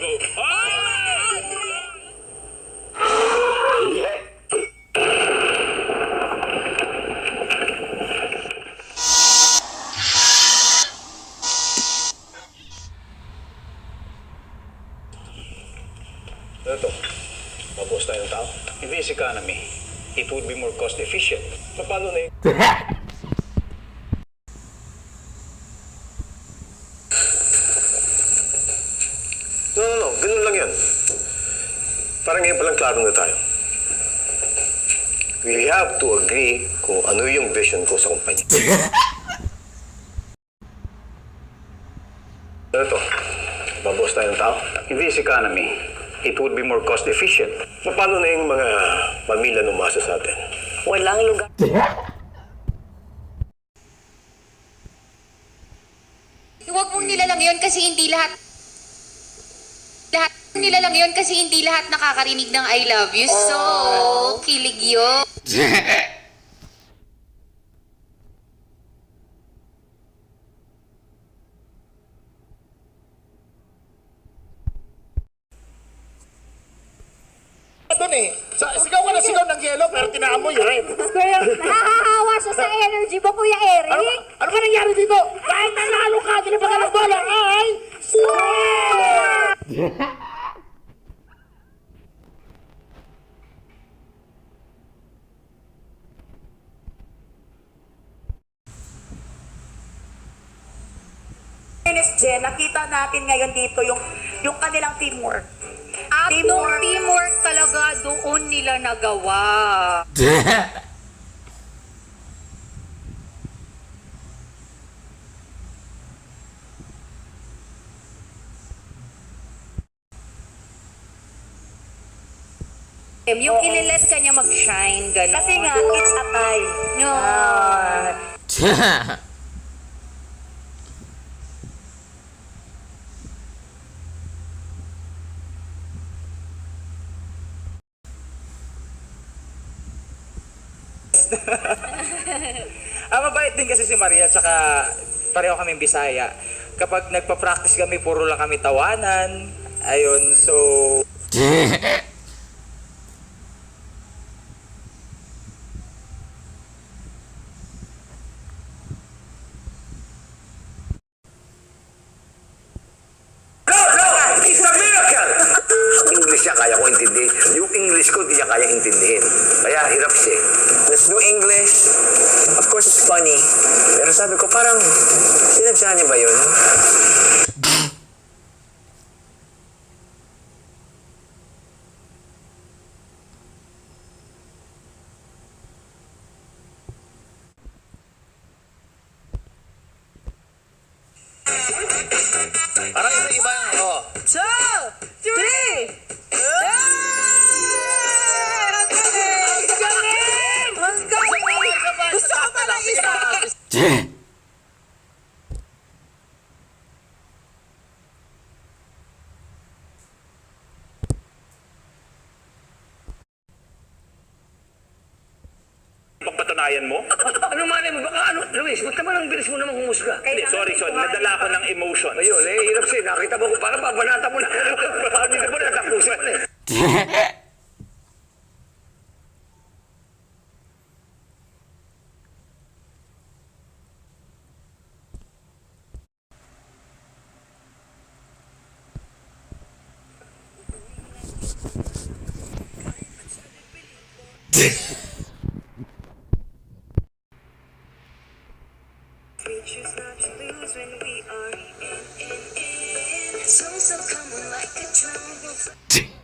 go. Ito, mabos tayong tao. In this economy, it would be more cost efficient. Paano na yun? No. Ganun lang yan. Parang ngayon palang klaro na tayo. We have to agree kung ano yung vision ko sa kumpanya. Ito, mabos tayong tao. In this economy, it would be more cost efficient. Paano na yung mga pamilya umasa sa atin? Walang lugar. Huwag mong nilalang yun kasi hindi lahat nilalang yun kasi hindi lahat nakakarinig ng I love you. So, kilig yun. Doon eh. Sigaw ka na sigaw ng yelo pero tinaamoy red. Kuya, nakakahawa siya sa energy mo, Kuya Eric. Ano ba nangyari dito? Kahit nanalo ka, di na ba ka ng bola? Ay! Jen, nakita natin ngayon dito yung kanilang teamwork. At nung teamwork talaga doon nila nagawa. Yung ililet ka niya mag-shine, gano'n. Kasi nga, it's a tie. No. Mabait din kasi si Maria at saka pareho kaming Bisaya. Kapag nagpa-practice kami, puro lang kami tawanan. Ayun, so... It's a miracle! English niya kaya ko intindihin. Yung English ko, di niya kaya intindihin. Kaya hirap siya. Let's do English. Of course, it's funny. Pero sabi ko, parang, sinadya niya ba yun? Parang iba-iba yung, oh. 2, 3! Ang galing! Gusto ko pa ng isa! Pagpatunayan mo? Ano malay mo? Baka ano, Luis, ba't naman ang bilis mo naman humusga? Hindi, sorry. Nadala ko ng emotion. Ayun, hirap siya. Nakita mo ko, parang babanata mo na. Parang hindi mo na natapusin mo na eh. Choose not to lose when we are in. So come on like a drum.